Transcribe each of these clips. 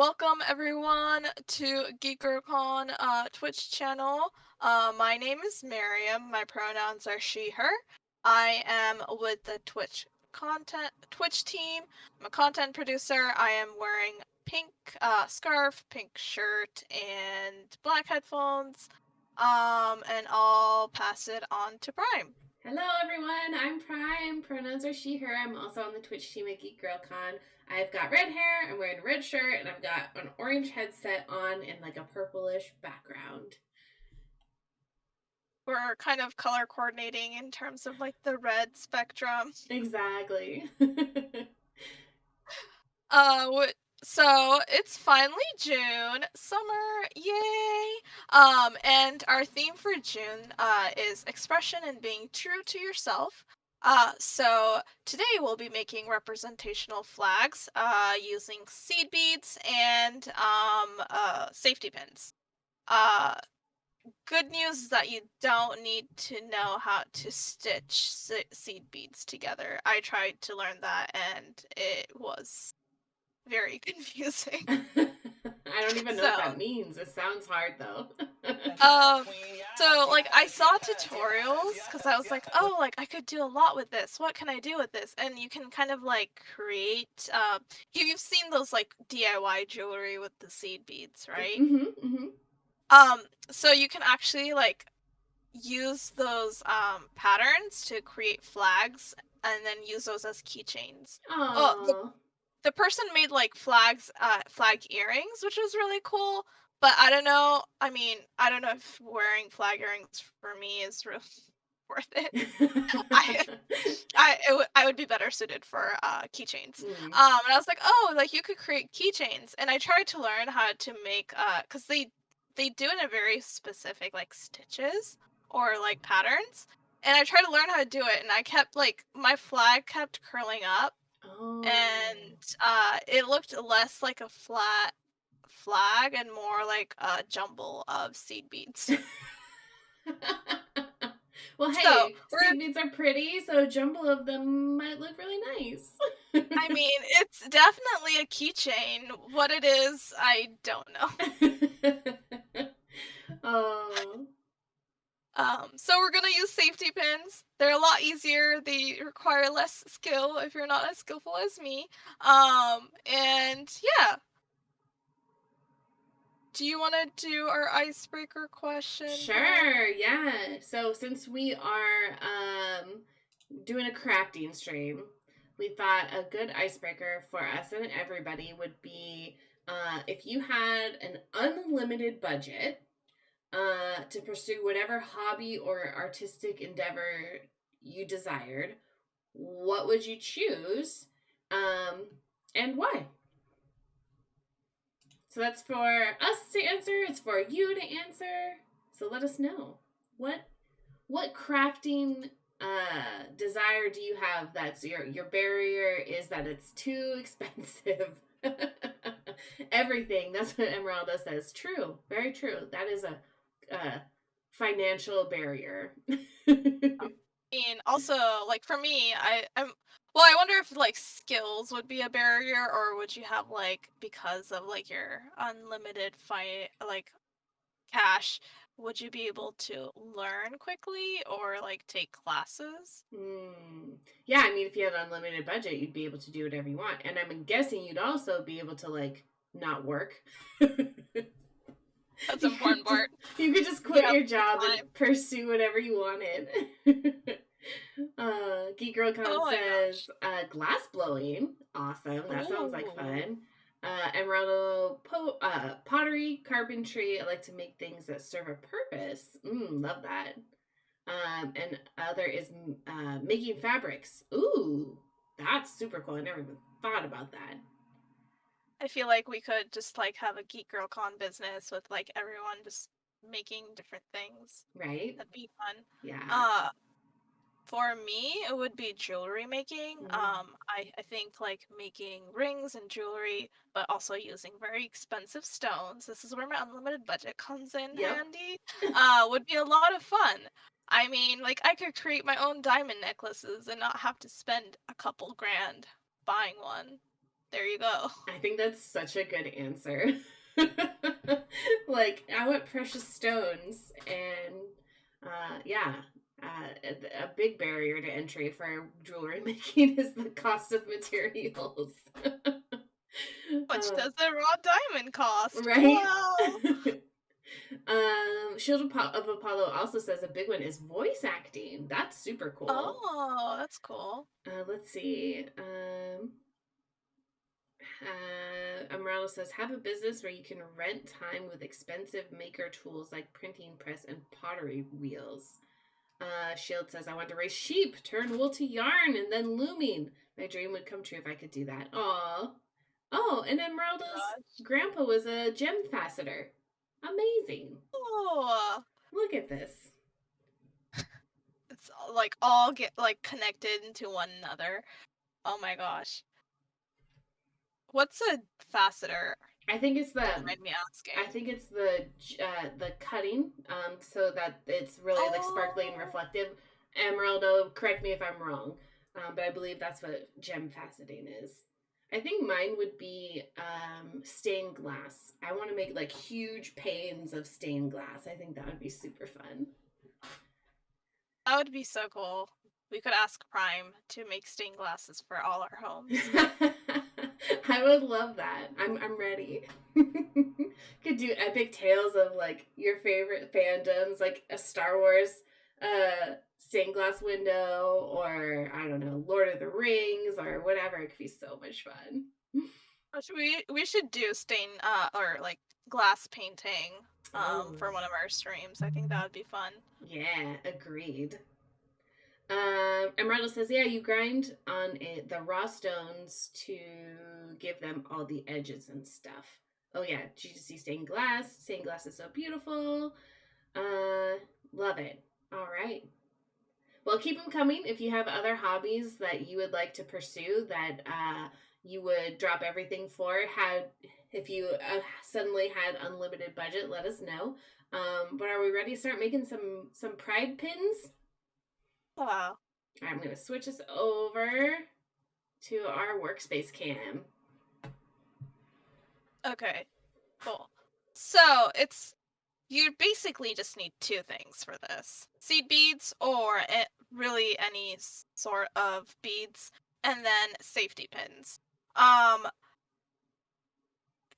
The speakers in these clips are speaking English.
welcome everyone to GeekGirlCon Twitch channel. My name is Marium. My pronouns are she, her. I am with the Twitch team. I'm a content producer. I am wearing pink scarf, pink shirt, and black headphones. And I'll pass it on to Prime. Hello everyone, I'm Prime. Pronouns are she, her. I'm also on the Twitch team at GeekGirlCon. I've got red hair, I'm wearing a red shirt, and I've got an orange headset on and like a purplish background. We're kind of color coordinating in terms of like the red spectrum. Exactly. Uh, so it's finally June, summer, yay! And our theme for June is expression and being true to yourself. So today we'll be making representational flags using seed beads and safety pins. Uh, Good news is that you don't need to know how to stitch seed beads together. I tried to learn that and it was very confusing. I don't even know So, what that means. It sounds hard though. um, like I saw tutorials because I was like, oh, like I could do a lot with this. What can I do with this? And you can kind of like create. You've seen those like DIY jewelry with the seed beads, right? Mm-hmm. Um, so you can actually like use those patterns to create flags and then use those as keychains. Oh, Oh. the person made like flag earrings, which was really cool. But I don't know. I mean, I don't know if wearing flag earrings for me is really worth it. I I would be better suited for keychains. Mm. And I was like, oh, like you could create keychains, and I tried to learn how to make because they do it in a very specific like stitches or like patterns, and I tried to learn how to do it, and I kept like my flag kept curling up Oh. and it looked less like a flat flag and more like a jumble of seed beads. Well, So hey, we're, seed beads are pretty, so a jumble of them might look really nice. I mean, it's definitely a keychain. What it is, I don't know. Oh. So we're gonna use safety pins. They're a lot easier. They require less skill if you're not as skillful as me. And yeah. Do you want to do our icebreaker question, Prime? Sure, yeah. So since we are doing a crafting stream, we thought a good icebreaker for us and everybody would be if you had an unlimited budget to pursue whatever hobby or artistic endeavor you desired, what would you choose and why? So that's for us to answer, it's for you to answer. So let us know. What crafting desire do you have that's your barrier is that it's too expensive? Everything. That's what Emeralda says. True. Very true. That is a financial barrier. And also, like for me, I'm well, I wonder if like skills would be a barrier, or would you have like because of like your unlimited like cash, would you be able to learn quickly or like take classes? Yeah, I mean, if you had an unlimited budget, you'd be able to do whatever you want. And I'm guessing you'd also be able to, like, not work. That's an you important could just part. you could just You quit have your the job and time. pursue whatever you wanted. GeekGirlCon Oh my says gosh. glass blowing. Awesome. That sounds like Ooh. fun. Emerald pottery, carpentry. I like to make things that serve a purpose. Love that. And other is making fabrics. Ooh, that's super cool. I never even thought about that. I feel like we could just like have a Geek Girl Con business with like everyone just making different things. Right? That'd be fun. Yeah. Uh For me, it would be jewelry making. Mm. I think like making rings and jewelry, but also using very expensive stones. This is where my unlimited budget comes in Yep. handy. Would be a lot of fun. I mean, like I could create my own diamond necklaces and not have to spend a couple grand buying one. There you go. I think that's such a good answer. Like, I want precious stones, and yeah, a big barrier to entry for jewelry making is the cost of materials. Much Uh, does a raw diamond cost? right? Wow. Shield of Apollo also says a big one is voice acting. That's super cool. Oh, that's cool. Let's see. Emeralda says, have a business where you can rent time with expensive maker tools like printing press and pottery wheels. Shield says, I want to raise sheep, turn wool to yarn, and then looming. My dream would come true if I could do that. Aw. Oh, and Emeralda's Gosh. grandpa was a gem faceter. Amazing. Oh, Look at this. it's like all get like connected into one another. Oh my gosh. What's a faceter? I think it's Don't the mind me I asking. think it's the cutting, so that it's really like sparkly and Oh, reflective. Emeraldo, correct me if I'm wrong, but I believe that's what gem faceting is. I think mine would be stained glass. I want to make like huge panes of stained glass. I think that would be super fun. that would be so cool. We could ask Prime to make stained glasses for all our homes. I would love that. I'm ready. Could do epic tales of like your favorite fandoms, like a Star Wars stained glass window, or I don't know, Lord of the Rings, or whatever. It could be so much fun. We should do stain or like glass painting Oh, for one of our streams. I think that would be fun. yeah, agreed. Emeralda says, yeah, you grind on it, the raw stones to give them all the edges and stuff. Oh, yeah. Did you see stained glass? Stained glass is so beautiful. Uh, Love it. All right. Well, keep them coming. If you have other hobbies that you would like to pursue that you would drop everything for, if you suddenly had unlimited budget, let us know. But are we ready to start making some pride pins? Wow. I'm going to switch us over to our workspace cam. Okay. Cool. So it's you basically just need two things for this: seed beads or really any sort of beads, and then safety pins. Um,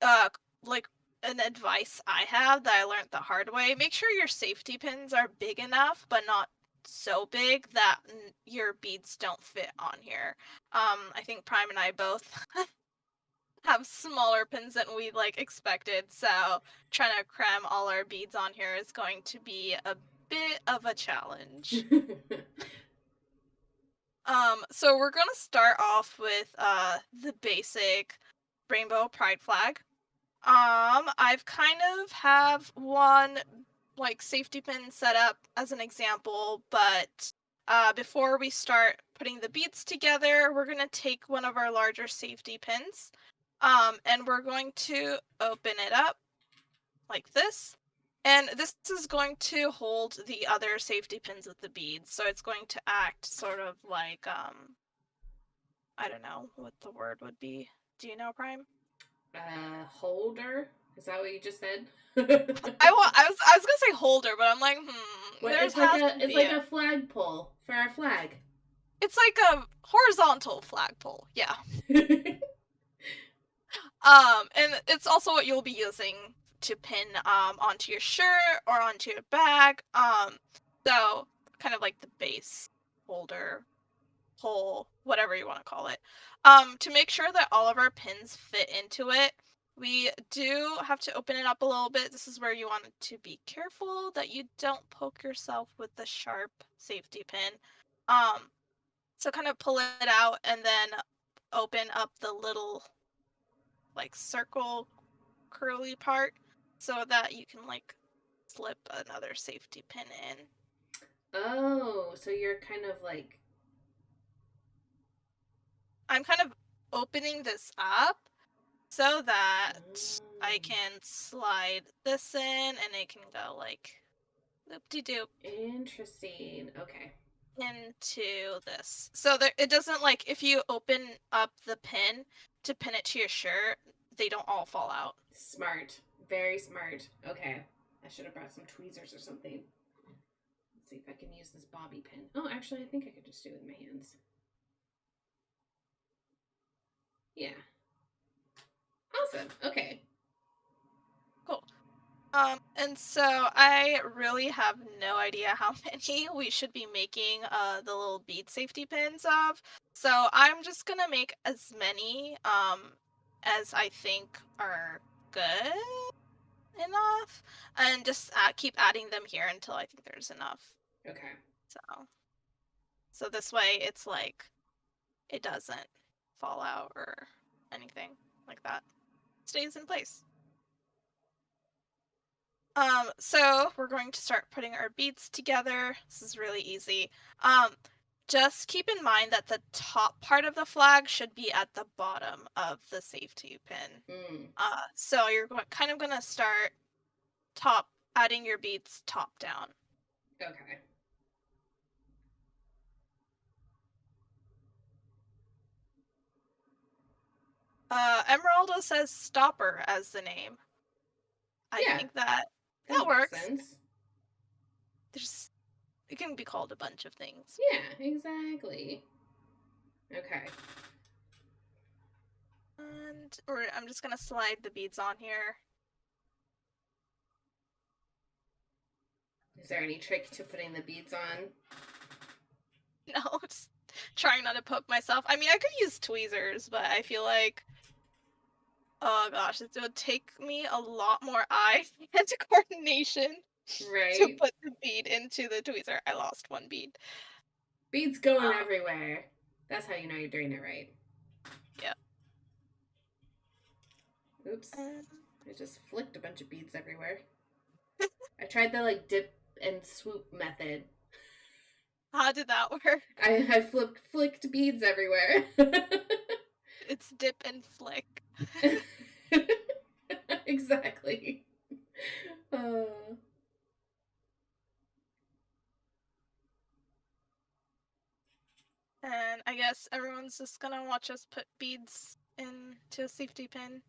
uh, like an advice I have that I learned the hard way: make sure your safety pins are big enough, but not so big that your beads don't fit on here. I think Prime and I both have smaller pins than we like expected, so trying to cram all our beads on here is going to be a bit of a challenge. So we're gonna start off with the basic rainbow pride flag. I've kind of have one like safety pin set up as an example, but before we start putting the beads together, we're gonna take one of our larger safety pins, and we're going to open it up like this. And this is going to hold the other safety pins with the beads, so it's going to act sort of like I don't know what the word would be. Do you know, Prime? Holder? Is that what you just said? I was gonna say holder, but I'm like, What? there's has to It's be like a. a flagpole for our flag. It's like a horizontal flagpole, yeah. And it's also what you'll be using to pin onto your shirt or onto your bag. So kind of like the base holder, hole, whatever you want to call it. To make sure that all of our pins fit into it, we do have to open it up a little bit. This is where you want to be careful that you don't poke yourself with the sharp safety pin. Um, so kind of pull it out and then open up the little like circle curly part so that you can like slip another safety pin in. Oh, so you're kind of like. I'm kind of opening this up so that I Oh, can slide this in and it can go like loop de doop. interesting. Okay. into this. So there, it doesn't like if you open up the pin to pin it to your shirt, they don't all fall out. Smart. Very smart. Okay. I should have brought some tweezers or something. Let's see if I can use this bobby pin. Oh, actually, I think I could just do it with my hands. Yeah. Awesome. Okay. Cool. And so I really have no idea how many we should be making the little bead safety pins of. So I'm just gonna make as many as I think are good enough, and just keep adding them here until I think there's enough. Okay. So this way it's like it doesn't fall out or anything like that. It stays in place. So we're going to start putting our beads together. This is really easy. Just keep in mind that the top part of the flag should be at the bottom of the safety pin. Mm. So you're kind of going to start adding your beads top down. Okay. Emeralda says Stopper as the name. I Yeah, think that that makes works. sense. It can be called a bunch of things. Yeah, exactly. Okay. And I'm just gonna slide the beads on here. Is there any trick to putting the beads on? No, just trying not to poke myself. I mean, I could use tweezers, but I feel like, oh gosh, it would take me a lot more eye and coordination to Right. put the bead into the tweezer. I lost one bead. Beads going everywhere. That's how you know you're doing it right. Yeah. Oops. I just flicked a bunch of beads everywhere. I tried the like dip and swoop method. How did that work? I flicked beads everywhere. It's dip and flick. Exactly. And I guess everyone's just gonna watch us put beads into a safety pin.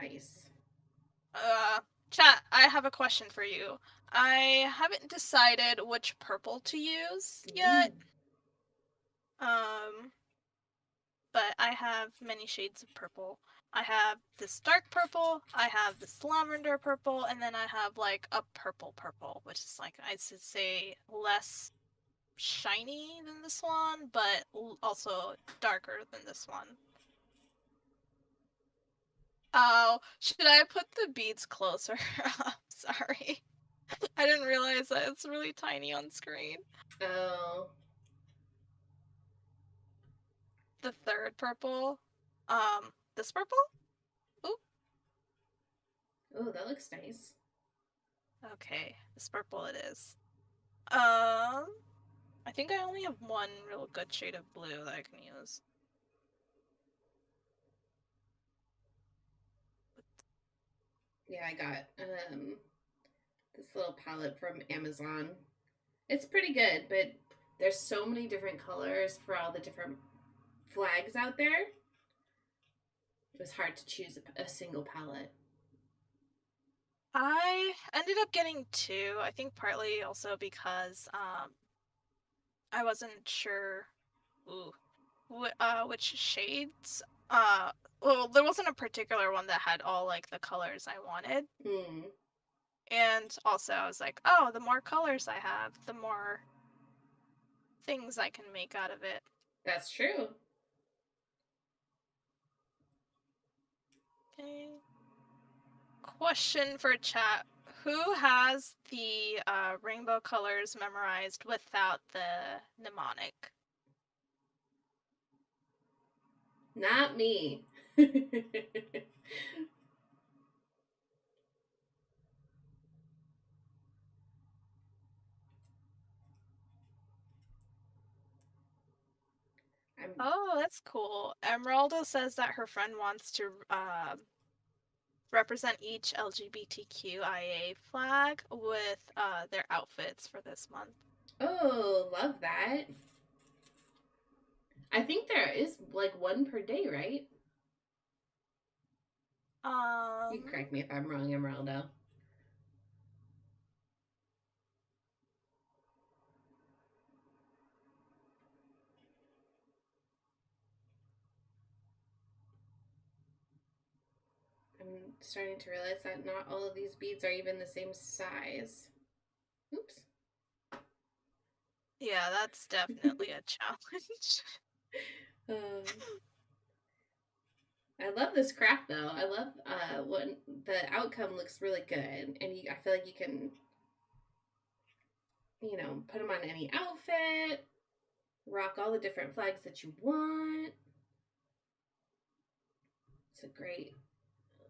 Nice. Chat, I have a question for you. I haven't decided which purple to use yet. But I have many shades of purple. I have this dark purple, I have this lavender purple, and then I have like a purple purple, which is like I should say less shiny than this one, but also darker than this one. Oh, should I put the beads closer? Sorry. I didn't realize that it's really tiny on screen. Oh. The third purple. This purple? Ooh. Oh, that looks nice. Okay, this purple it is. I think I only have one real good shade of blue that I can use. Yeah, I got this little palette from Amazon. It's pretty good, but there's so many different colors for all the different flags out there. It was hard to choose a single palette. I ended up getting two. I think partly also because I wasn't sure which shades. Well, there wasn't a particular one that had all like the colors I wanted. And also I was like, oh, the more colors I have, the more things I can make out of it. That's true. Okay. Question for chat. Who has the rainbow colors memorized without the mnemonic? Not me. Oh, that's cool. Emeralda says that her friend wants to represent each LGBTQIA flag with their outfits for this month. Oh, love that. I think there is like one per day, right? You can correct me if I'm wrong, Emeraldo. I'm starting to realize that not all of these beads are even the same size. Oops. Yeah, that's definitely a challenge. I love this craft though. I love when the outcome looks really good, and I feel like you can, put them on any outfit, rock all the different flags that you want. It's a great.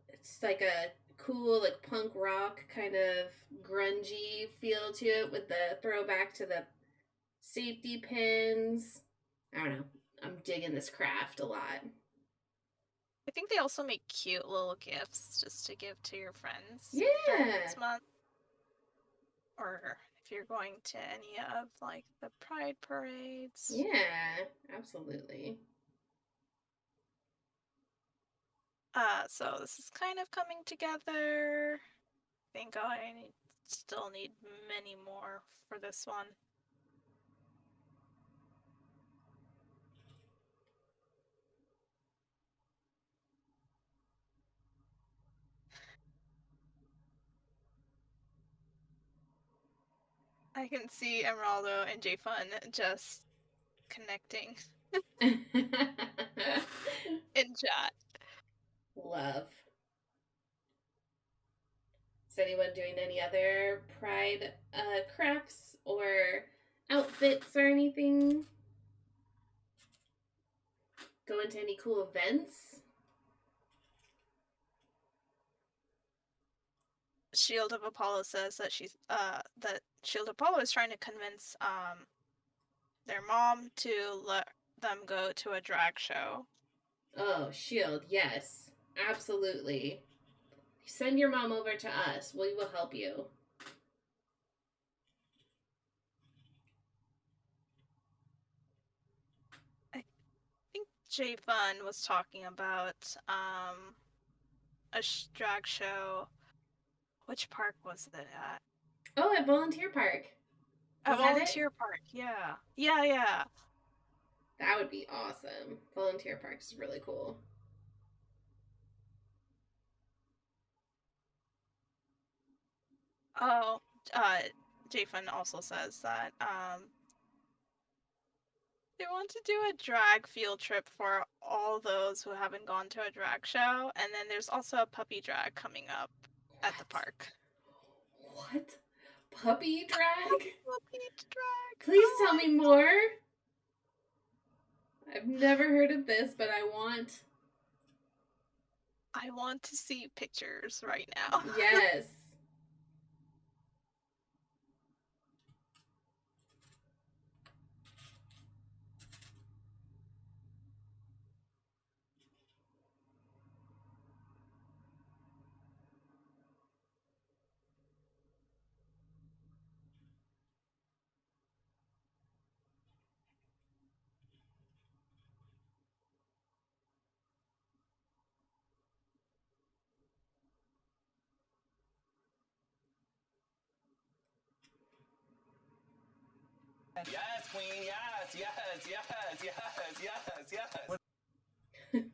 It's like a cool, like punk rock kind of grungy feel to it with the throwback to the safety pins. I don't know. I'm digging this craft a lot. I think they also make cute little gifts just to give to your friends during Yeah. this month. Or if you're going to any of like the pride parades. Yeah, absolutely. So this is kind of coming together. I think still need many more for this one. I can see Emeraldo and J-Fun just connecting in chat. Love. Is anyone doing any other pride crafts or outfits or anything? Going to any cool events? Shield of Apollo says that that Shield of Apollo is trying to convince their mom to let them go to a drag show. Oh, Shield, yes. Absolutely. Send your mom over to us. We will help you. I think J Fun was talking about a drag show. Which park was it at? Oh, at Volunteer Park. At Was that it? Volunteer Park, yeah. Yeah. That would be awesome. Volunteer Park is really cool. Oh, J-Fun also says that they want to do a drag field trip for all those who haven't gone to a drag show, and then there's also a puppy drag coming up at the park. What? Puppy drag? Puppy drag. Please tell me more. I've never heard of this, but I want to see pictures right now. Yes. Yes, queen. Yes. In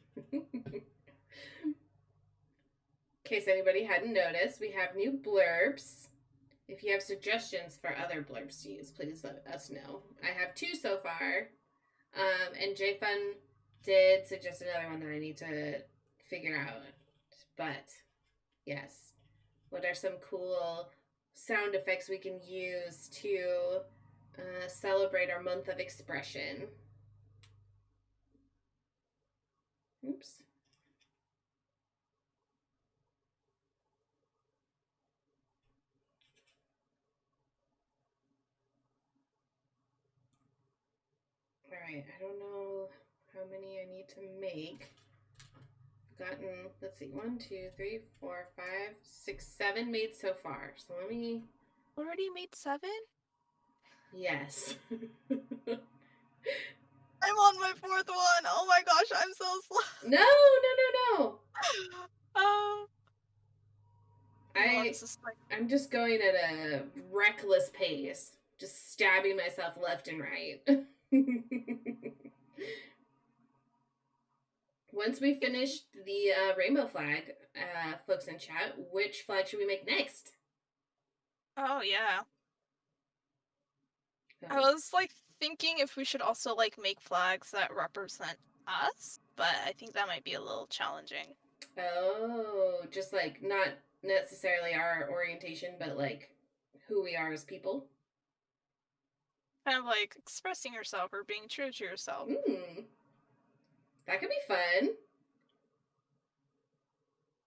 case anybody hadn't noticed, we have new blurbs. If you have suggestions for other blurbs to use, please let us know. I have 2 so far. And JFun did suggest another one that I need to figure out. But yes, what are some cool sound effects we can use to celebrate our month of expression? Oops. All right, I don't know how many I need to make. I've gotten, let's see, 1, 2, 3, 4, 5, 6, 7 made so far. So let me. Already made 7? Yes. I'm on my fourth one. Oh my gosh, I'm so slow. No. Oh. One's just like, I'm just going at a reckless pace, just stabbing myself left and right. Once we finish the rainbow flag, folks in chat, which flag should we make next? oh yeah. I Oh, was like thinking if we should also like make flags that represent us, but I think that might be a little challenging. Just like not necessarily our orientation, but like who we are as people. Kind of like expressing yourself or being true to yourself. That could be fun.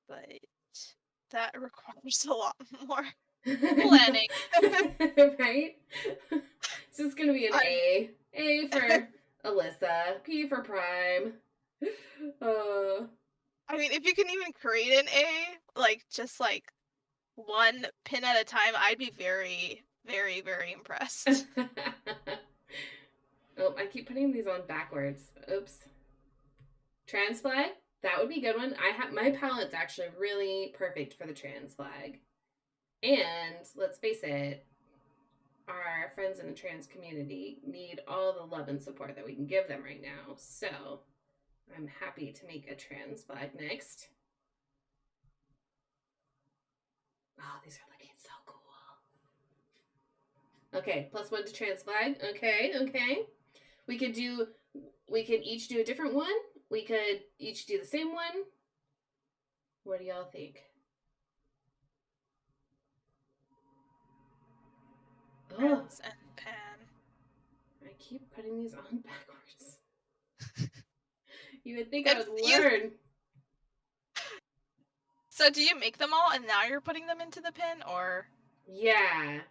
But that requires a lot more planning. Right? This is gonna be an A. A for Alyssa. P for Prime. I mean, if you can even create an A, like just like one pin at a time, I'd be very, very, very impressed. Oh, I keep putting these on backwards. Oops. Trans flag? That would be a good one. My palette's actually really perfect for the trans flag. And let's face it, our friends in the trans community need all the love and support that we can give them right now. So I'm happy to make a trans flag next. Oh, these are looking so cool. Okay, +1 to trans flag. Okay. We could each do a different one. We could each do the same one. What do y'all think? Trans and pan. I keep putting these on backwards. You would think I would learn. So do you make them all and now you're putting them into the pin, or? Yeah.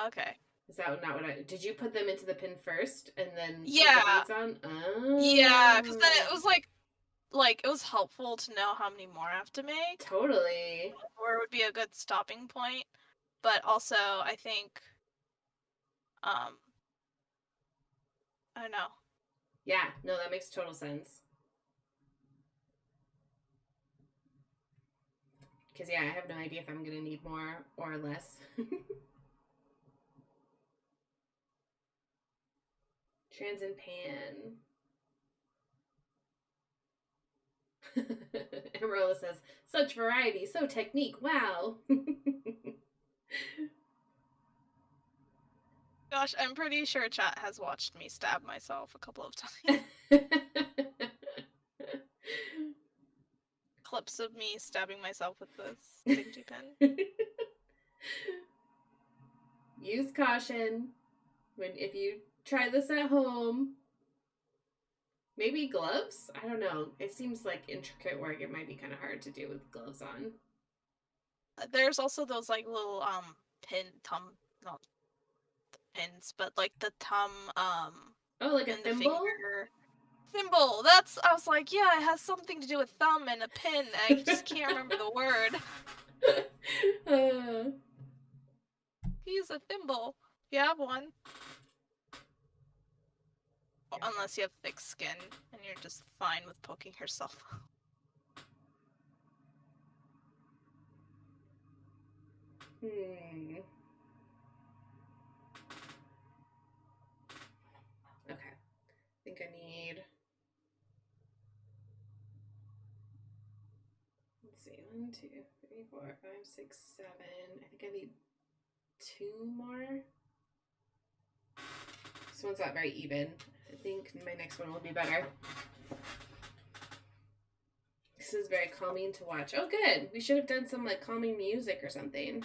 Okay. Is that not what did you put them into the pin first and then Yeah. put the beads on? Oh. Yeah, because then it was like it was helpful to know how many more I have to make. Totally. Or it would be a good stopping point. But also, I think, I don't know. Yeah, no, that makes total sense. Because, yeah, I have no idea if I'm going to need more or less. Trans and pan. Emerald says, such variety, so technique, wow. Gosh, I'm pretty sure chat has watched me stab myself a couple of times. Clips of me stabbing myself with this dingy pin. Use caution if you try this at home. Maybe gloves? I don't know. It seems like intricate work. It might be kind of hard to do with gloves on. There's also those like little not pins, but like the thumb oh, like a thimble? Thimble. I was like, yeah, it has something to do with thumb and a pin. I just can't remember the word. Use a thimble. If you have one. Well, unless you have thick skin and you're just fine with poking yourself. Okay. I think I need... Let's see. 1, 2, 3, 4, 5, 6, 7. I think I need 2 more. This one's not very even. I think my next one will be better. This is very calming to watch. Oh, good. We should have done some like calming music or something.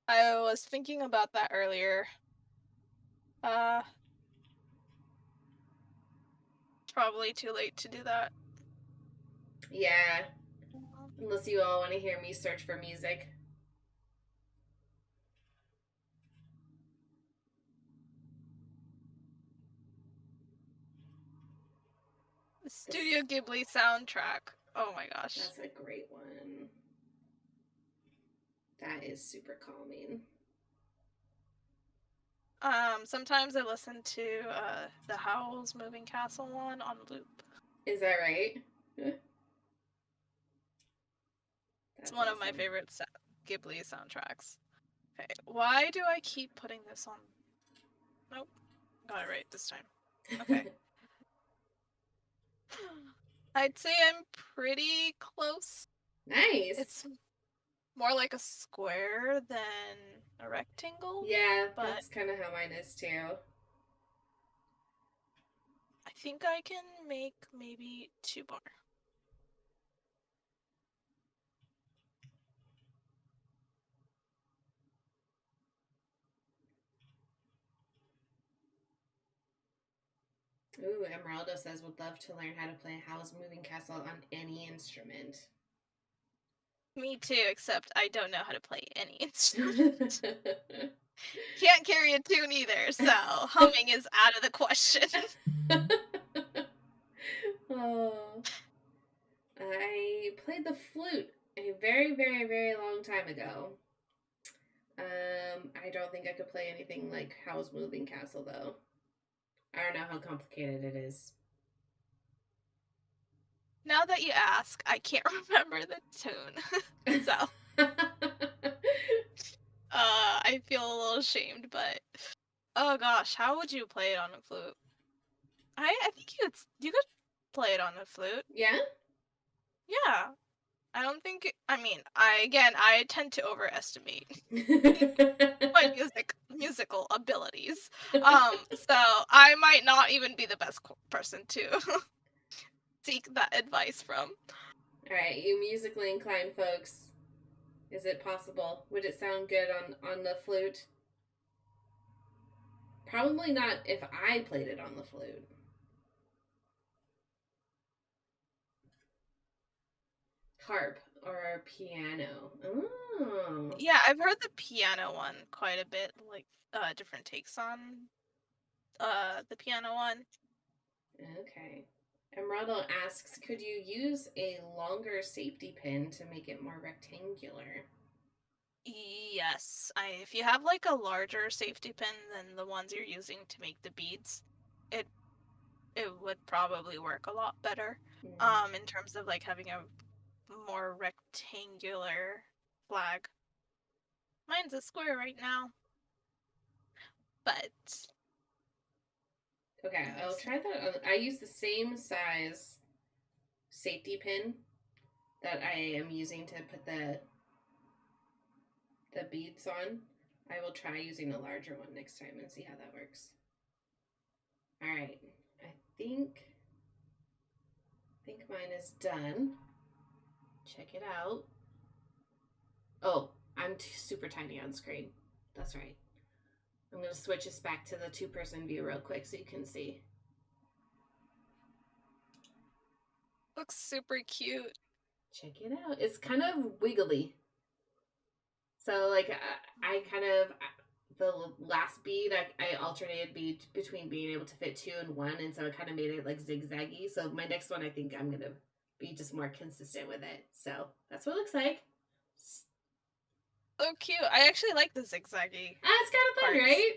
I was thinking about that earlier. Probably too late to do that. Yeah. Unless you all want to hear me search for music. The Studio Ghibli soundtrack. Oh my gosh. That's a great one. That is super calming. Sometimes I listen to the Howl's Moving Castle one on loop. Is that right? It's one of my favorite Ghibli soundtracks. Okay, why do I keep putting this on? Nope, got it right this time. Okay. I'd say I'm pretty close. Nice. It's more like a square than a rectangle. Yeah, that's kind of how mine is too. I think I can make maybe 2 more. Ooh, Emeraldo says would love to learn how to play Howl's Moving Castle on any instrument. Me too, except I don't know how to play any instrument. Can't carry a tune either, so humming is out of the question. Oh, I played the flute a very, very, very long time ago. I don't think I could play anything like Howl's Moving Castle though. I don't know how complicated it is. Now that you ask, I can't remember the tune. So I feel a little ashamed, but oh gosh, how would you play it on a flute? I think you could play it on a flute. Yeah? Yeah. I don't think I tend to overestimate my musical abilities. So I might not even be the best person to seek that advice from. All right, you musically inclined folks. Is it possible? Would it sound good on the flute? Probably not if I played it on the flute. Harp or piano. Oh. Yeah, I've heard the piano one quite a bit, like different takes on the piano one. Okay. Emeraldo asks, could you use a longer safety pin to make it more rectangular? Yes, if you have like a larger safety pin than the ones you're using to make the beads, it would probably work a lot better. In terms of like having a more rectangular flag. Mine's a square right now. But okay, I'll try that. I use the same size safety pin that I am using to put the beads on. I will try using a larger one next time and see how that works. All right, I think mine is done. Check it out. Oh, I'm super tiny on screen. That's right. I'm going to switch us back to the 2-person view real quick so you can see. looks super cute. Check it out. It's kind of wiggly. So, like, I kind of, the last bead, I alternated between being able to fit 2 in 1, and so it kind of made it, like, zigzaggy. So my next one, I think I'm going to be just more consistent with it. So that's what it looks like. So cute. I actually like the zigzaggy. It's kind of fun, parts. right?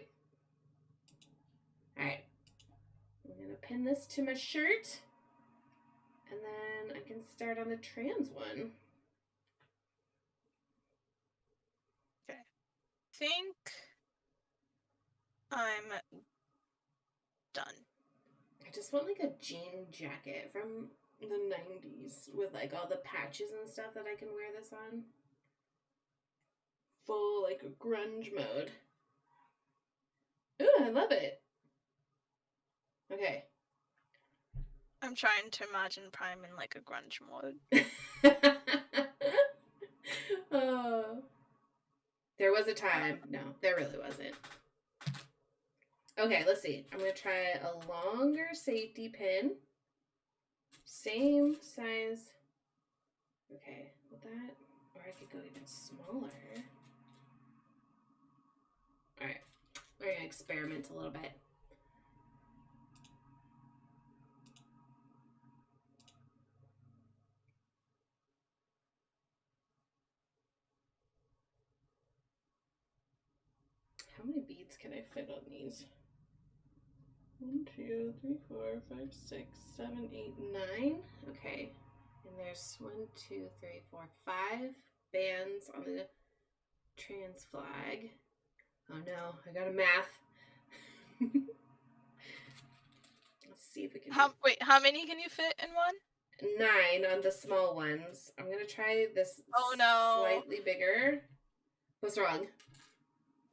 All right. I'm going to pin this to my shirt. And then I can start on the trans one. Okay. I think I'm done. I just want like a jean jacket from the 90s with like all the patches and stuff that I can wear this on. Full like grunge mode. Ooh, I love it. Okay. I'm trying to imagine Prime in like a grunge mode. Oh. There was a time. No, there really wasn't. Okay, let's see. I'm going to try a longer safety pin. Same size. Okay, with that, or I could go even smaller. All right, we're going to experiment a little bit. How many beads can I fit on these. 1, 2, 3, 4, 5, 6, 7, 8, 9. Okay. And there's 1, 2, 3, 4, 5 bands on the trans flag. Oh no, I got a math. Let's see if we can Wait, how many can you fit in one? 9 on the small ones. I'm gonna try this slightly bigger. What's wrong?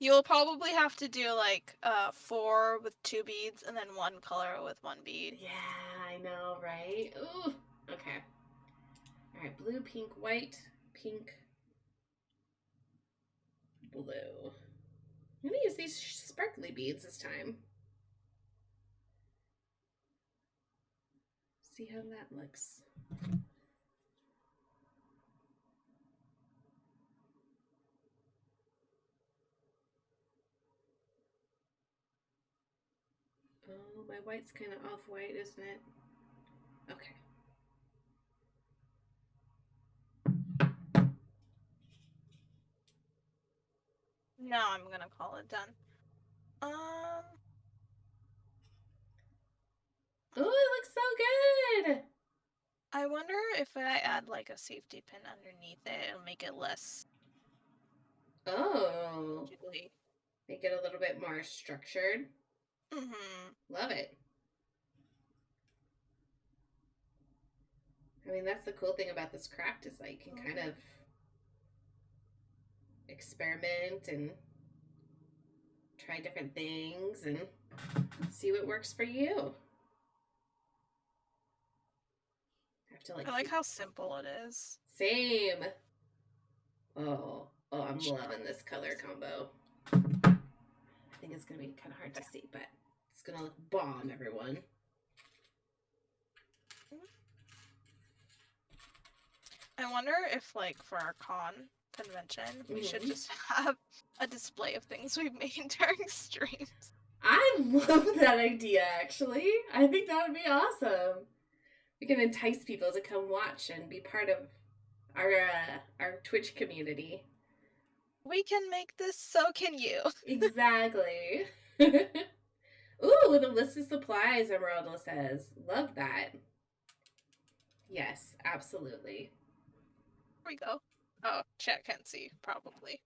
You'll probably have to do like 4 with 2 beads and then 1 color with 1 bead. Yeah, I know, right? Ooh. Okay. All right, blue, pink, white, pink, blue. I'm gonna use these sparkly beads this time. See how that looks. Oh, my white's kind of off-white, isn't it? Okay. Now I'm gonna call it done. Oh, it looks so good! I wonder if I add like a safety pin underneath it, it'll make it less jiggly. Make it a little bit more structured. Mm-hmm. Love it. I mean, that's the cool thing about this craft is that you can kind of experiment and try different things and see what works for you. I like how simple it is. Same. Oh, I'm loving this color combo. I think it's gonna be kind of hard to see, but it's gonna look bomb, everyone. I wonder if, like, for our convention, we should just have a display of things we've made during streams. I love that idea, actually. I think that would be awesome. We can entice people to come watch and be part of our Twitch community. We can make this, so can you. Exactly. Ooh, with a list of supplies, Emeralda says. Love that. Yes, absolutely. Here we go. Oh, chat can't see, probably.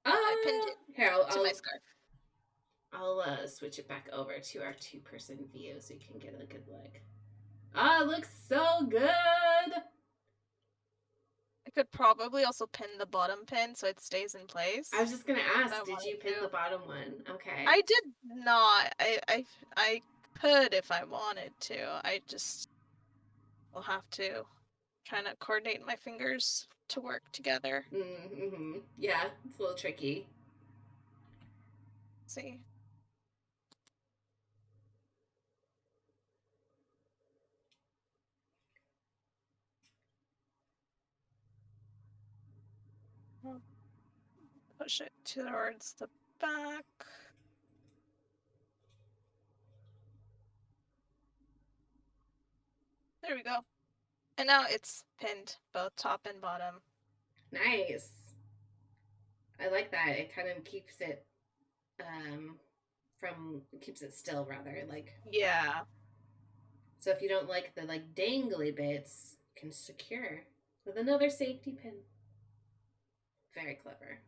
I pinned it here, to my scarf. I'll switch it back over to our 2-person view so you can get a good look. Ah, it looks so good! I could probably also pin the bottom pin so it stays in place. I was just gonna ask, did you pin the bottom one? Okay. I did not. I could if I wanted to. I just will have to try to coordinate my fingers to work together. Mm-hmm. Yeah, it's a little tricky. Let's see. I'll push it towards the back. There we go. And now it's pinned, both top and bottom. Nice. I like that. It kind of keeps it keeps it still, rather, like. Yeah. So if you don't like the dangly bits, you can secure with another safety pin. Very clever.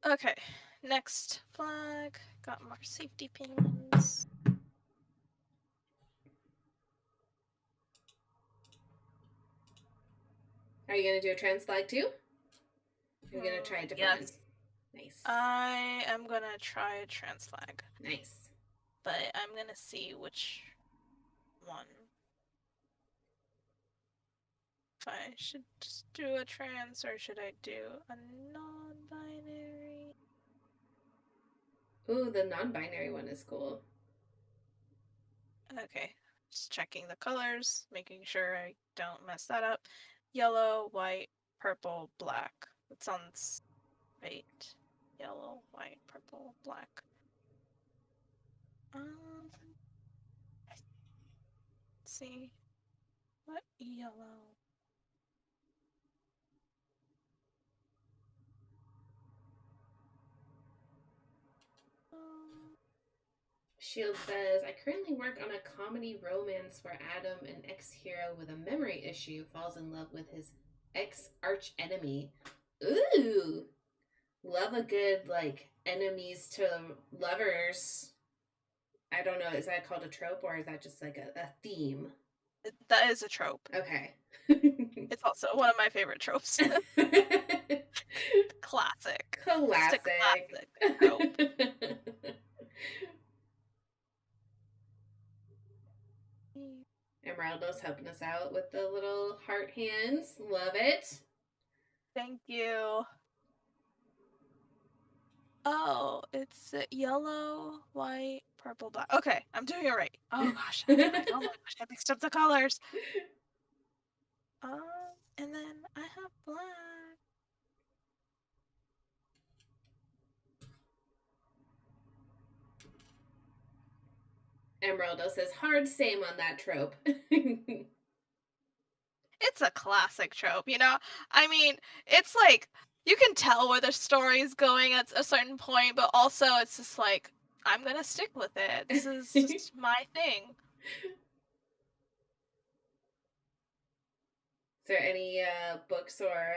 Okay, next flag. Got more safety pins. Are you going to do a trans flag too? Are you going to try a different one? Nice. I am going to try a trans flag. Nice. But I'm going to see which one. If I should just do a trans or should I do a non-binary? Ooh, the non-binary one is cool. Okay, just checking the colors, making sure I don't mess that up. Yellow, white, purple, black. That sounds right. Yellow, white, purple, black. Let's see. What yellow? Shield says, I currently work on a comedy romance where Adam, an ex-hero with a memory issue, falls in love with his ex-arch enemy. Ooh! Love a good, like, enemies to lovers. I don't know, is that called a trope or is that just like a theme? That is a trope. Okay. It's also one of my favorite tropes. Classic. Just a Classic. classic trope. Emeraldo's helping us out with the little heart hands. Love it. Thank you. Oh, it's yellow, white, purple, black. Okay, I'm doing it right. Oh gosh, I'm like, oh my gosh, I mixed up the colors. And then I have black. Emeraldo says, hard same on that trope. It's a classic trope, you know? I mean, it's like, you can tell where the story's going at a certain point, but also it's just like, I'm gonna stick with it. This is just my thing. Is there any books or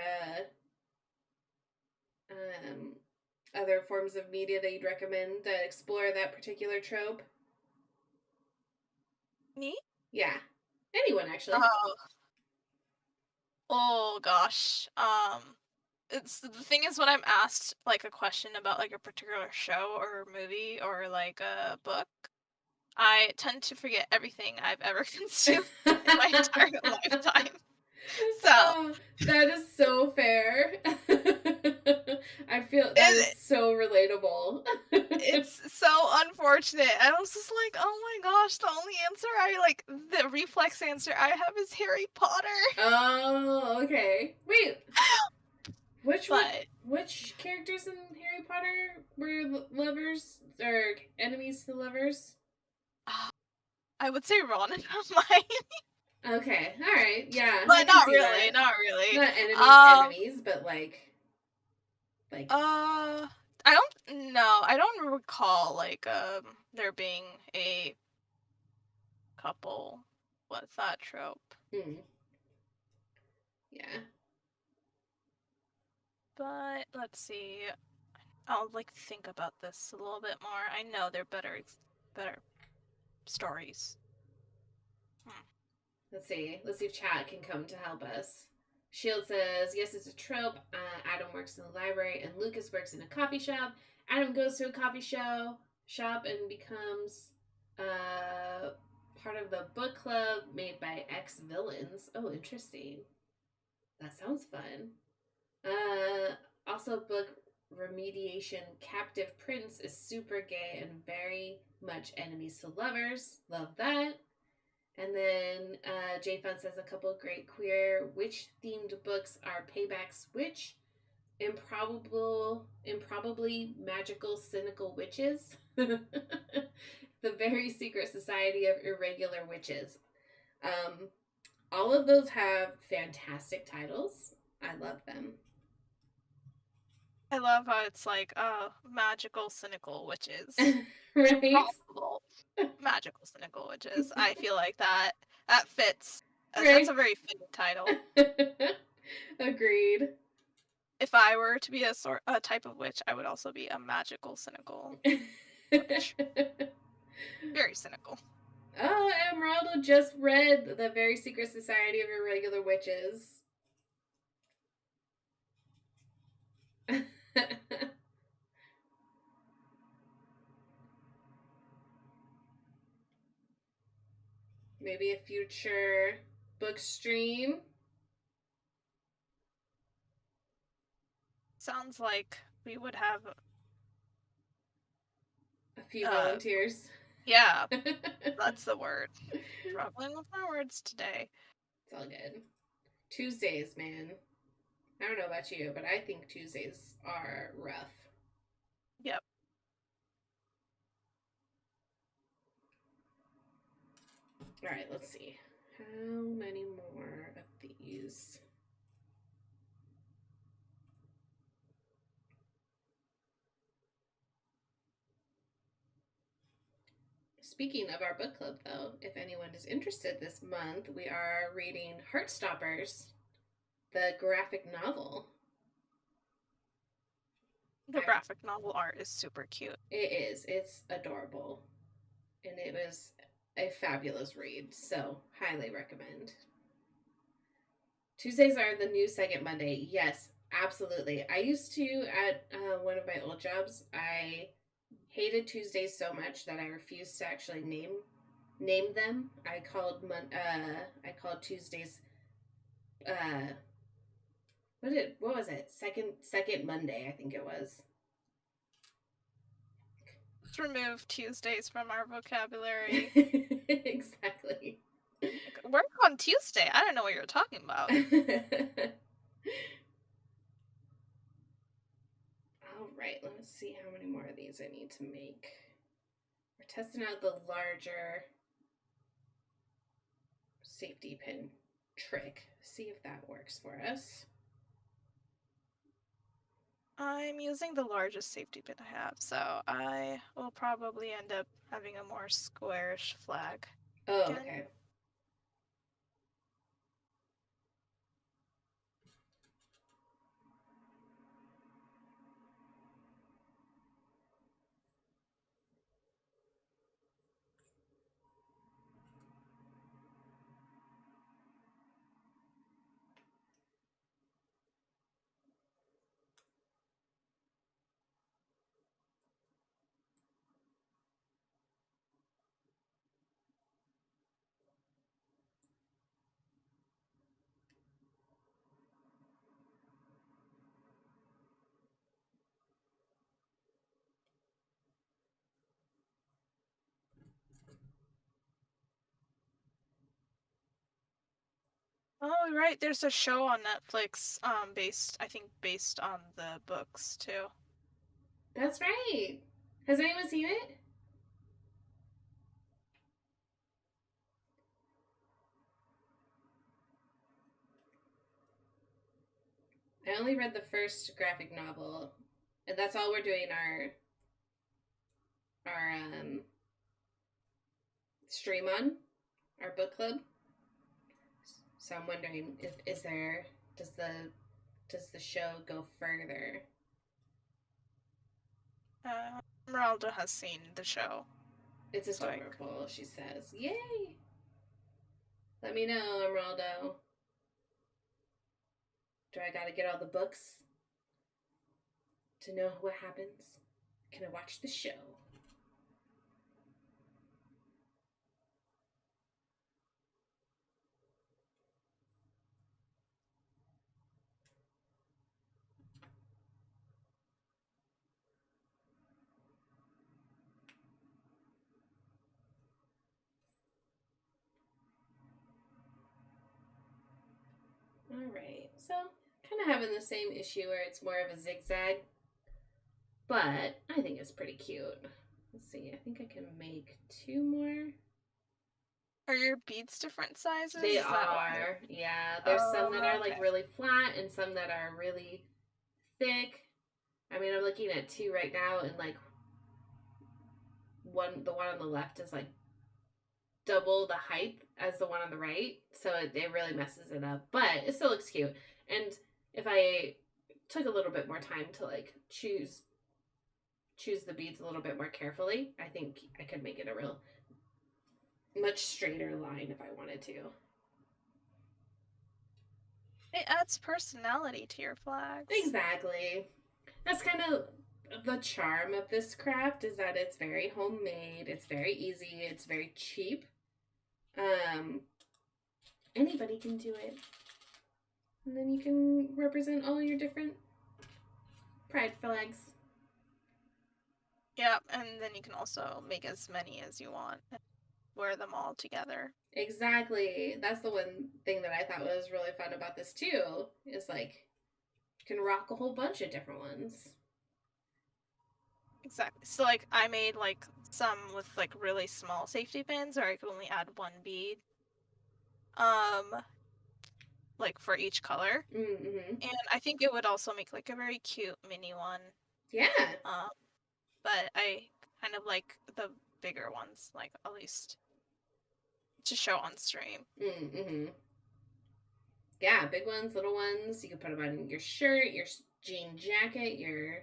other forms of media that you'd recommend that explore that particular trope? Me? Yeah. Anyone, actually. Oh gosh. It's the thing is when I'm asked like a question about like a particular show or movie or like a book, I tend to forget everything I've ever consumed in my entire lifetime. So that is so fair. I feel that is so relatable. It's so unfortunate. I was just like, oh my gosh, the only answer the reflex answer I have is Harry Potter. Oh, okay. Wait. But Which characters in Harry Potter were lovers or enemies to lovers? I would say Ron and Hermione. Okay, all right, yeah, But I can not see really, that. not really. Not enemies, but like. I don't know. I don't recall there being a couple with that trope. Yeah. But let's see. I'll think about this a little bit more. I know they're better stories. Let's see if chat can come to help us. Shield says, yes, it's a trope. Adam works in the library and Lucas works in a coffee shop. Adam goes to a coffee shop and becomes part of the book club made by ex-villains. Oh, interesting. That sounds fun. Also, book Remediation Captive Prince is super gay and very much enemies to lovers. Love that. And then J Fun says a couple great queer witch themed books are Payback's Witch, Improbably Magical Cynical Witches, The Very Secret Society of Irregular Witches. All of those have fantastic titles. I love them. I love how it's magical cynical witches. Right? Impossible magical cynical witches. I feel like that fits. Right. That's a very fitting title. Agreed. If I were to be a type of witch, I would also be a magical cynical witch. Very cynical. Oh, Emeraldo just read The Very Secret Society of Irregular Witches. Maybe a future book stream. Sounds like we would have a few volunteers. Yeah, that's the word. Struggling with my words today. It's all good. Tuesdays, man. I don't know about you, but I think Tuesdays are rough. Yep. All right, let's see. How many more of these? Speaking of our book club, though, if anyone is interested this month, we are reading Heartstoppers, the graphic novel. The graphic novel art is super cute. It is. It's adorable. And it was a fabulous read, so highly recommend. Tuesdays are the new second Monday. Yes, absolutely. I used to, at one of my old jobs, I hated Tuesdays so much that I refused to actually name them. I called Tuesdays what was it? Second Monday, I think it was. Let's remove Tuesdays from our vocabulary. Exactly. Work on Tuesday. I don't know what you're talking about. All right, let's see how many more of these I need to make. We're testing out the larger safety pin trick. See if that works for us. I'm using the largest safety pin I have, so I will probably end up having a more squarish flag. Oh, again. okay. Oh, right. There's a show on Netflix, based on the books too. That's right. Has anyone seen it? I only read the first graphic novel, and that's all we're doing our stream on, our book club. So I'm wondering if does the show go further? Meralda has seen the show. It's adorable, she says. Yay! Let me know, Emeraldo. Do I gotta get all the books to know what happens? Can I watch the show? Alright, so kind of having the same issue where it's more of a zigzag, but I think it's pretty cute. Let's see, I think I can make 2 more. Are your beads different sizes? They are, yeah. There's some that are like really flat and some that are really thick. I mean, I'm looking at 2 right now, and like the one on the left is like double the height as the one on the right, so it really messes it up, but it still looks cute. And if I took a little bit more time to like choose the beads a little bit more carefully, I think I could make it a real much straighter line if I wanted to. It adds personality to your flags. Exactly. That's kind of the charm of this craft, is that it's very homemade, it's very easy, it's very cheap. Anybody can do it. And then you can represent all your different pride flags. Yep, and then you can also make as many as you want and wear them all together. Exactly. That's the one thing that I thought was really fun about this too, is like you can rock a whole bunch of different ones. Exactly. So like I made like some with like really small safety pins, or I could only add 1 bead. Like for each color. Mm-hmm. And I think it would also make like a very cute mini one. Yeah. But I kind of like the bigger ones, like at least to show on stream. Mm-hmm. Yeah, big ones, little ones. You can put them on your shirt, your jean jacket, your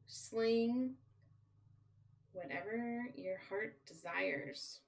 sling, whatever your heart desires.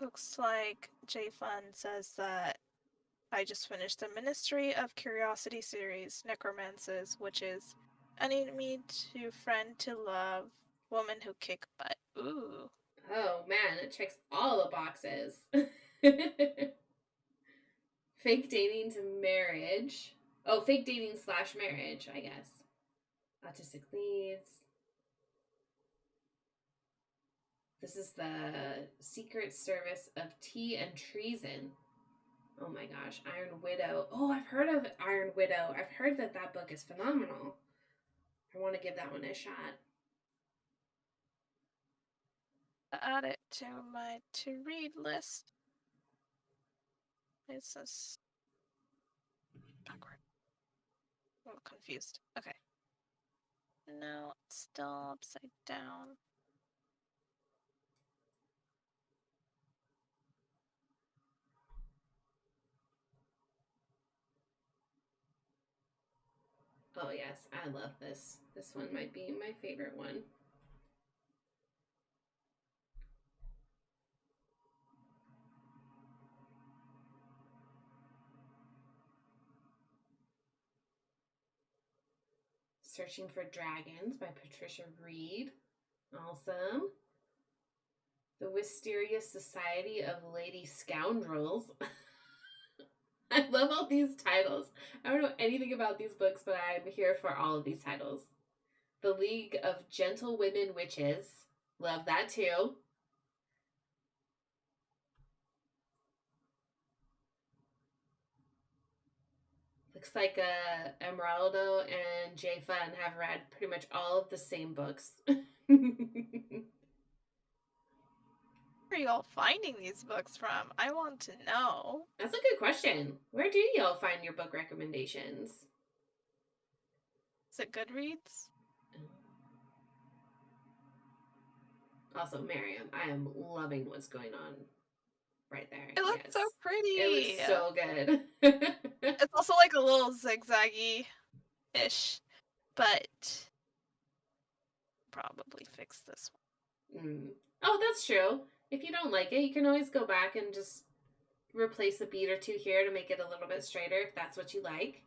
Looks like J Fun says that I just finished the Ministry of Curiosity series, Necromances, which is enemy to friend to love, woman who kick butt. Ooh. Oh man, it checks all the boxes. Fake dating to marriage. Oh, fake dating / marriage, I guess. Autistic leads. This is the Secret Service of Tea and Treason. Oh my gosh, Iron Widow. Oh, I've heard of Iron Widow. I've heard that that book is phenomenal. I want to give that one a shot. Add it to my to-read list. It's this backward. I'm confused. Okay. No, it's still upside down. Oh yes, I love this. This one might be my favorite one. Searching for Dragons by Patricia Reed. Awesome. The Wisteria Society of Lady Scoundrels. I love all these titles. I don't know anything about these books, but I'm here for all of these titles. The League of Gentle Women Witches. Love that too. Looks like Emeraldo and J Fun have read pretty much all of the same books. Where are y'all finding these books from? I want to know. That's a good question. Where do y'all find your book recommendations? Is it Goodreads? Also, Marium, I am loving what's going on right there. It looks so pretty. It looks so good. It's also like a little zigzaggy-ish, but probably fix this one. Oh, that's true. If you don't like it, you can always go back and just replace a bead or two here to make it a little bit straighter if that's what you like.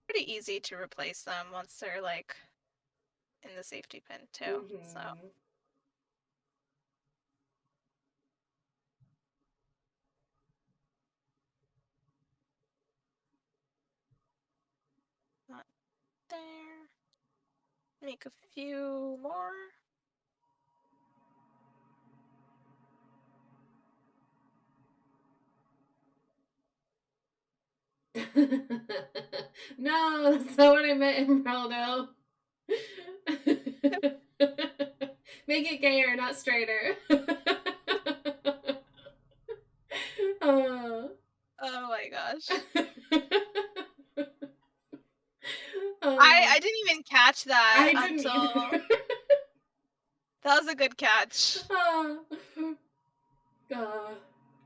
Pretty easy to replace them once they're like in the safety pin too. So not there. Make a few more. No, that's not what I meant, Emeraldo. Make it gayer, not straighter. Oh my gosh. I didn't even catch that until that was a good catch.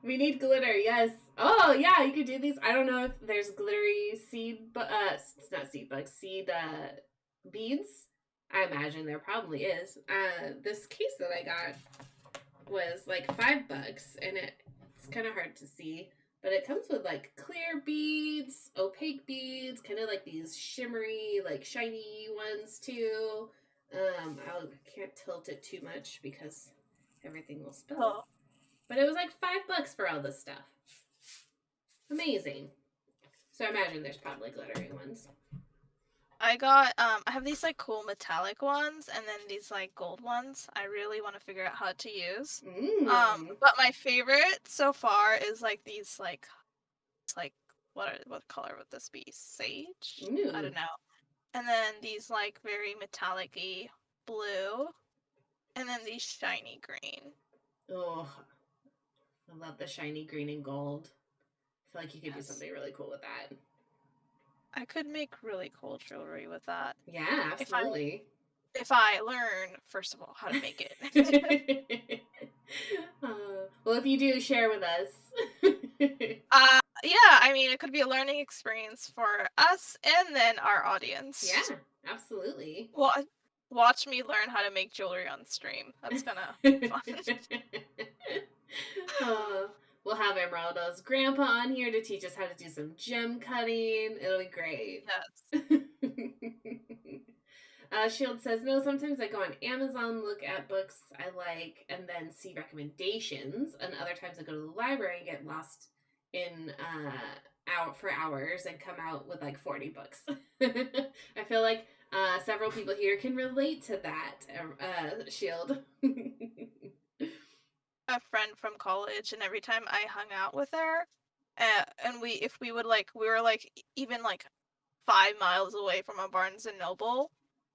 We need glitter, yes. Oh yeah, you could do these. I don't know if there's glittery seed, but it's not seed bugs, seed beads. I imagine there probably is. This case that I got was like $5, and it's kind of hard to see, but it comes with like clear beads, opaque beads, kind of like these shimmery, like shiny ones too. I can't tilt it too much because everything will spill. Oh. But it was like $5 for all this stuff. Amazing. So I imagine there's probably glittery ones. I got I have these like cool metallic ones and then these like gold ones. I really want to figure out how to use. But my favorite so far is like these like it's like what color would this be? Sage? I Ooh. don't know. And then these like very metallic-y blue, and then these shiny green. Oh, I love the shiny green and gold. I feel like you could do Yes. something really cool with that. I could make really cool jewelry with that. Yeah, absolutely. If I learn, first of all, how to make it. Well, if you do, share with us. Yeah, I mean, it could be a learning experience for us and then our audience. Yeah, absolutely. Well, watch me learn how to make jewelry on stream. That's gonna be fun. We'll have Emeraldo's grandpa on here to teach us how to do some gem cutting. It'll be great. Yes. Shield says, no, sometimes I go on Amazon, look at books I like, and then see recommendations. And other times I go to the library and get lost in out for hours and come out with like 40 books. I feel like several people here can relate to that, Shield. A friend from college, and every time I hung out with her, and we were like even like 5 miles away from a Barnes and Noble,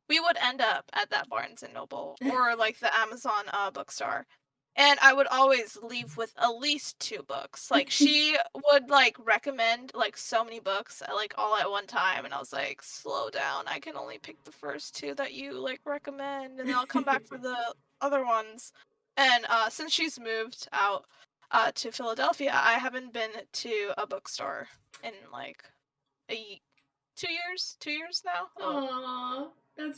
we would end up at that Barnes and Noble or like the Amazon bookstore. And I would always leave with at least 2 books. Like she would like recommend like so many books like all at one time, and I was like, slow down. I can only pick the first 2 that you like recommend, and then I'll come back for the other ones. And since she's moved out to Philadelphia, I haven't been to a bookstore in like 2 years now. Aww, it's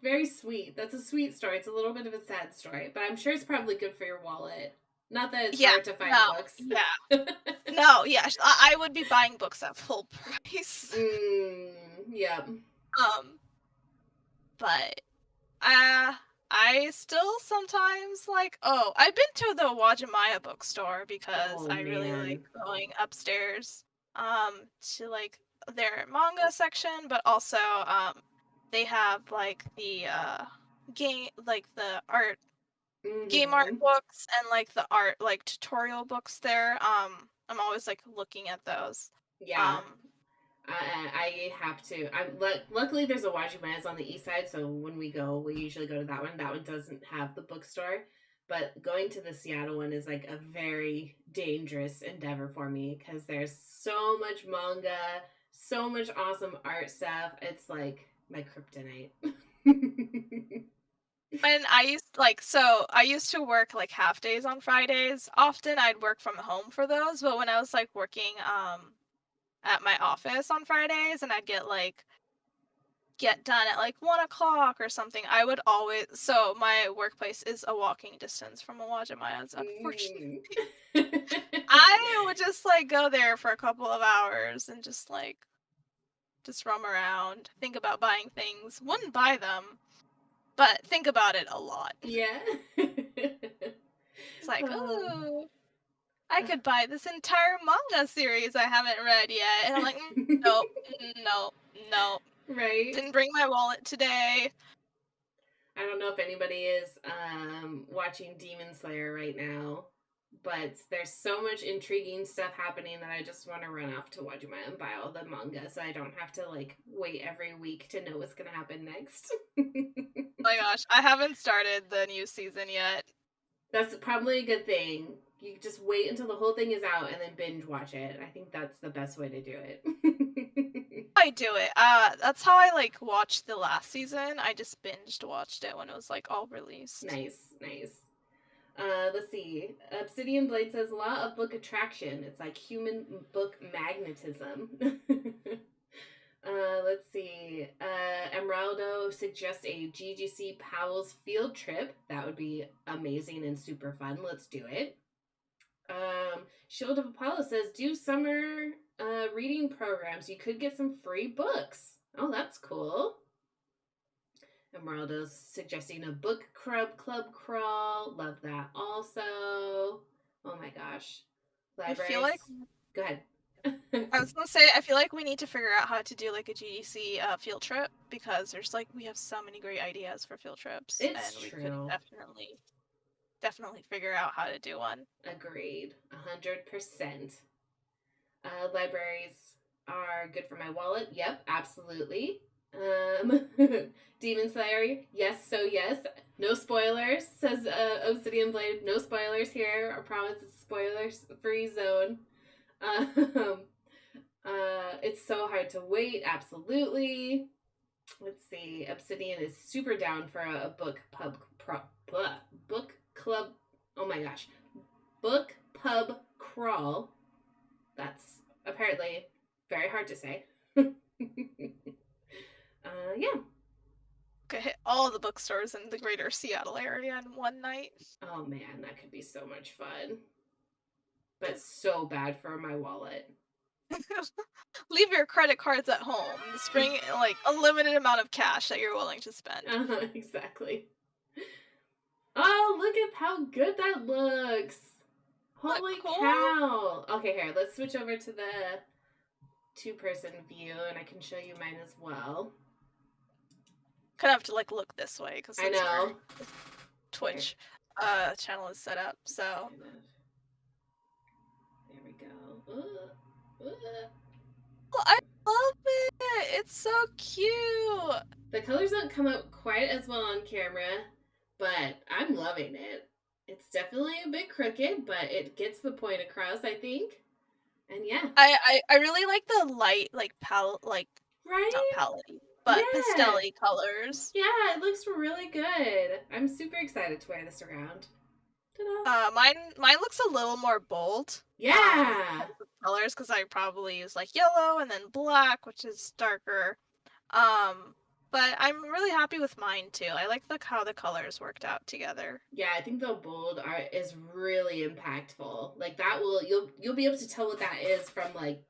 very sweet. That's a sweet story. It's a little bit of a sad story, but I'm sure it's probably good for your wallet. Not that it's hard to find books. Yeah. No, yeah, I would be buying books at full price. Yeah. But I still sometimes like, I've been to the Wajimaya bookstore because I really like going upstairs to like their manga section, but also they have like the game like the art game art books and like the art like tutorial books there. I'm always like looking at those. Yeah. I have to. Luckily there's a Wajimaya's on the east side, so when we go, we usually go to that one. That one doesn't have the bookstore, but going to the Seattle one is like a very dangerous endeavor for me because there's so much manga, so much awesome art stuff. It's like my kryptonite. When I used to work like half days on Fridays. Often I'd work from home for those, but when I was like working at my office on Fridays and I'd get done at like 1 o'clock or something, I would always my workplace is a walking distance from a Wajamaya's, unfortunately. I would just like go there for a couple of hours and just roam around, think about buying things. Wouldn't buy them, but think about it a lot. Yeah. It's like, ooh, I could buy this entire manga series I haven't read yet. And I'm like, nope, no. Right. Didn't bring my wallet today. I don't know if anybody is watching Demon Slayer right now, but there's so much intriguing stuff happening that I just want to run off to Wajima and buy all the manga so I don't have to like wait every week to know what's going to happen next. Oh my gosh, I haven't started the new season yet. That's probably a good thing. You just wait until the whole thing is out and then binge watch it. I think that's the best way to do it. I do it. That's how I like watched the last season. I just watched it when it was like all released. Nice. Let's see. Obsidian Blade says law of book attraction. It's like human book magnetism. Let's see. Emeraldo suggests a GGC Powell's field trip. That would be amazing and super fun. Let's do it. Shield of Apollo says do summer reading programs. You could get some free books. Oh, that's cool. Emeraldo's suggesting a book club crawl. Love that also. Oh my gosh. Libraries. I feel like Go ahead. I was gonna say, I feel like we need to figure out how to do like a GDC field trip, because there's like, we have so many great ideas for field trips, It's and we could true. definitely figure out how to do one. Agreed. 100%. Libraries are good for my wallet. Yep, absolutely. Demon Slayer, yes, so yes. No spoilers, says Obsidian Blade. No spoilers here. I promise it's spoilers free zone. Um, it's so hard to wait. Absolutely. Let's see. Obsidian is super down for a book club. Oh my gosh, book pub crawl. That's apparently very hard to say. Yeah. Could hit all the bookstores in the greater Seattle area in one night. Oh man, that could be so much fun. But so bad for my wallet. Leave your credit cards at home. Just bring like a limited amount of cash that you're willing to spend. Exactly. Oh, look at how good that looks. Holy cool? cow. Okay, here, let's switch over to the two-person view, and I can show you mine as well. Kind of have to like look this way, because I know. Twitch channel is set up, so. There we go. Well, I love it. It's so cute. The colors don't come out quite as well on camera, but I'm loving it. It's definitely a bit crooked, but it gets the point across, I think. And yeah. I really like the light, like palette, like right? Not palette, but Yeah. pastel-y colors. Yeah, it looks really good. I'm super excited to wear this around. Ta-da. Mine looks a little more bold. Yeah. Colors, because I probably use like yellow and then black, which is darker. But I'm really happy with mine too. I like how the colors worked out together. Yeah, I think the bold art is really impactful. Like that you'll be able to tell what that is from like,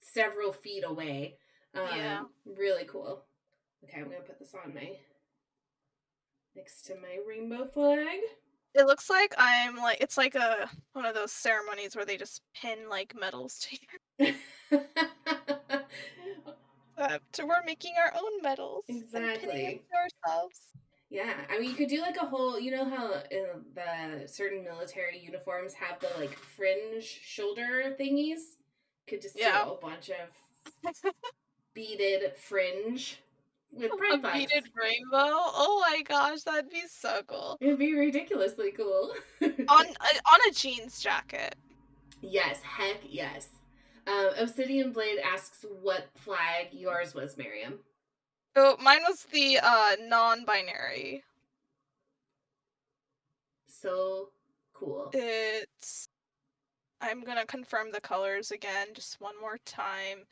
several feet away. Yeah. Really cool. Okay, I'm gonna put this on next to my rainbow flag. It looks like it's like one of those ceremonies where they just pin like medals to you. We're making our own medals. Exactly. And pinning them to ourselves. Yeah, I mean, you could do like a whole, how the certain military uniforms have the like fringe shoulder thingies? Could just do a bunch of beaded fringe with pride flags. A beaded rainbow? Oh my gosh, that'd be so cool. It'd be ridiculously cool. on a jeans jacket. Yes, heck yes. Obsidian Blade asks what flag yours was, Marium. Oh, mine was the non-binary. So cool. I'm gonna confirm the colors again just one more time.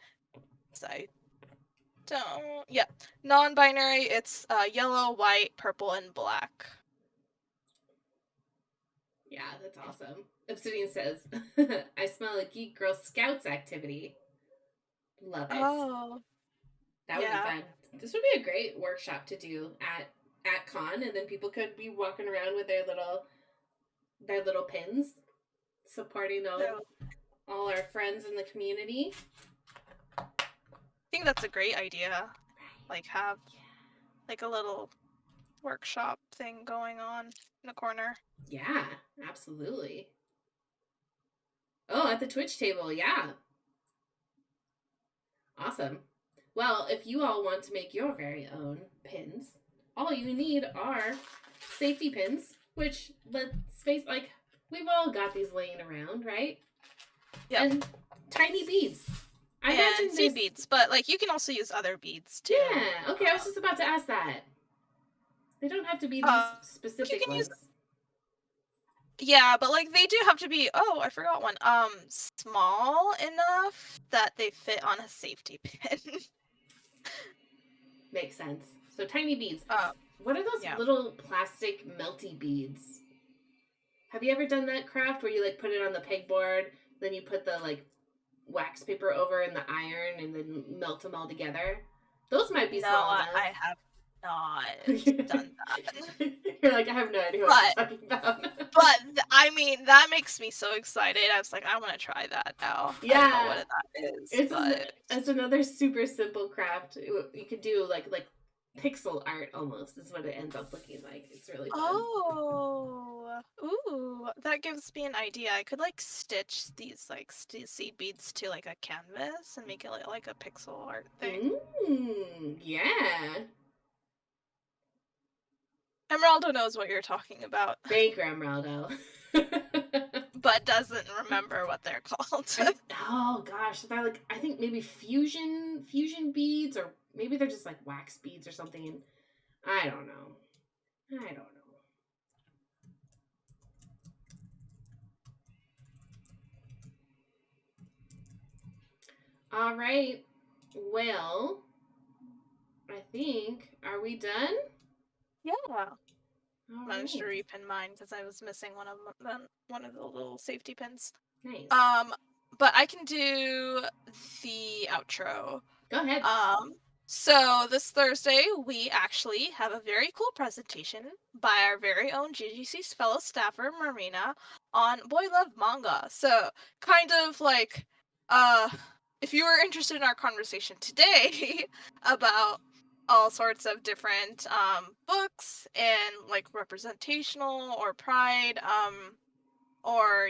Yeah, non-binary. It's yellow, white, purple, and black. Yeah, that's awesome. Obsidian says, I smell a Geek Girl Scouts activity. Love it. Oh. That would be fun. This would be a great workshop to do at con, and then people could be walking around with their little pins, supporting all our friends in the community. I think that's a great idea. Like have like a little workshop thing going on in the corner. Yeah, absolutely. Oh, at the Twitch table, yeah. Awesome. Well, if you all want to make your very own pins, all you need are safety pins, which, let's face, like, we've all got these laying around, right? Yeah. And tiny beads. I imagine seed beads, but like you can also use other beads too. Yeah. Okay, I was just about to ask that. They don't have to be these specific ones. Yeah, but like they do have to be. Oh, I forgot one. Small enough that they fit on a safety pin. Makes sense. So tiny beads. What are those Yeah. little plastic melty beads? Have you ever done that craft where you like put it on the pegboard, then you put the like wax paper over in the iron and then melt them all together? Those might be small enough. I have not done that. You're like, I have no idea what But you're talking about. I mean, that makes me so excited. I was like, I want to try that now. I don't know Yeah, what that is, but it's another super simple craft. You could do like pixel art almost is what it ends up looking like. It's really fun. oh, ooh, that gives me an idea. I could like stitch these like seed beads to like a canvas and make it like a pixel art thing. Yeah. Emeraldo knows what you're talking about, Baker Emeraldo. but doesn't remember what they're called. Oh gosh, they're like, I think maybe fusion beads, or maybe they're just like wax beads or something. I don't know. All right. Well, I think, are we done? Yeah. All Managed to right. repin mine because I was missing one of the little safety pins. Nice. But I can do the outro. Go ahead. So this Thursday we actually have a very cool presentation by our very own GGC's fellow staffer Marina on Boy Love Manga. So kind of like, if you were interested in our conversation today about all sorts of different books and like representational or pride, or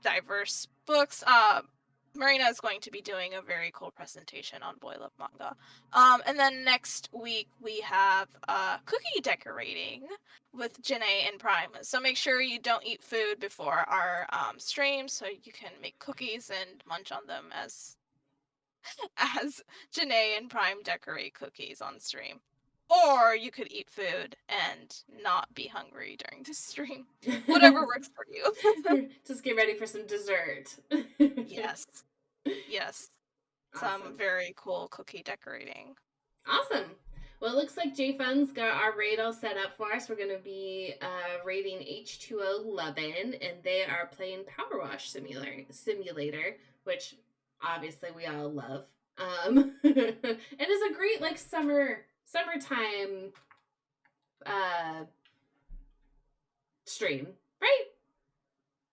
diverse books, Marina is going to be doing a very cool presentation on Boy Love Manga. And then next week we have cookie decorating with Janae and Prime. So make sure you don't eat food before our stream so you can make cookies and munch on them as Janae and Prime decorate cookies on stream. Or you could eat food and not be hungry during the stream. Whatever works for you. Just get ready for some dessert. Yes. Yes. Some Awesome. very cool cookie decorating. Awesome. Well, it looks like J-Fun's got our raid all set up for us. We're going to be raiding H2O11, and they are playing Power Wash Simulator, which obviously we all love. It is a great like summertime stream, right?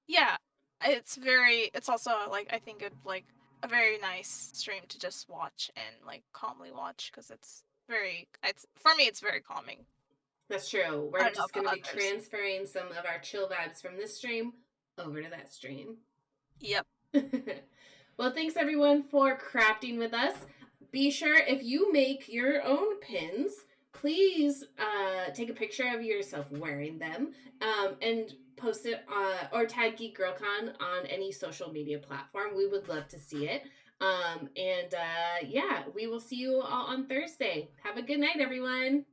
Yeah. It's also like I think it's like a very nice stream to just watch and like calmly watch because it's for me it's very calming. That's true. I We're don't know just going to about be others. transferring some of our chill vibes from this stream over to that stream. Yep. Well, thanks everyone for crafting with us. Be sure if you make your own pins, please take a picture of yourself wearing them and post it or tag GeekGirlCon on any social media platform. We would love to see it. Yeah, we will see you all on Thursday. Have a good night, everyone.